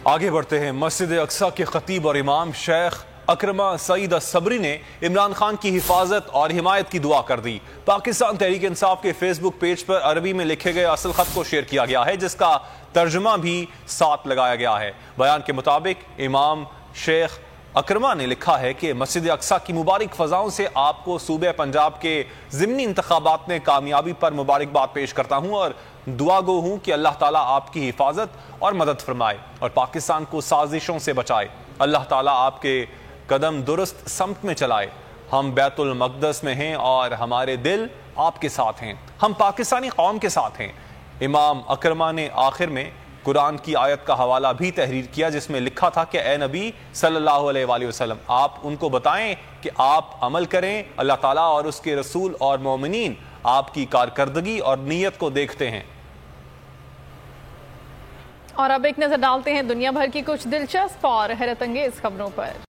آگے بڑھتے ہیں۔ مسجد اقصی کے خطیب اور امام شیخ اکرمہ سعید الصبری نے عمران خان کی حفاظت اور حمایت کی دعا کر دی۔ پاکستان تحریک انصاف کے فیس بک پیج پر عربی میں لکھے گئے اصل خط کو شیئر کیا گیا ہے، جس کا ترجمہ بھی ساتھ لگایا گیا ہے۔ بیان کے مطابق امام شیخ اکرمہ نے لکھا ہے کہ مسجد اقصی کی مبارک فضاؤں سے آپ کو صوبہ پنجاب کے ضمنی انتخابات میں کامیابی پر مبارکباد پیش کرتا ہوں اور دعا گو ہوں کہ اللہ تعالیٰ آپ کی حفاظت اور مدد فرمائے اور پاکستان کو سازشوں سے بچائے۔ اللہ تعالیٰ آپ کے قدم درست سمت میں چلائے۔ ہم بیت المقدس میں ہیں اور ہمارے دل آپ کے ساتھ ہیں، ہم پاکستانی قوم کے ساتھ ہیں۔ امام اکرمہ نے آخر میں قرآن کی آیت کا حوالہ بھی تحریر کیا، جس میں لکھا تھا کہ اے نبی صلی اللہ علیہ وآلہ وسلم، آپ ان کو بتائیں کہ آپ عمل کریں، اللہ تعالیٰ اور اس کے رسول اور مومنین آپ کی کارکردگی اور نیت کو دیکھتے ہیں۔ اور اب ایک نظر ڈالتے ہیں دنیا بھر کی کچھ دلچسپ اور حیرت انگیز خبروں پر۔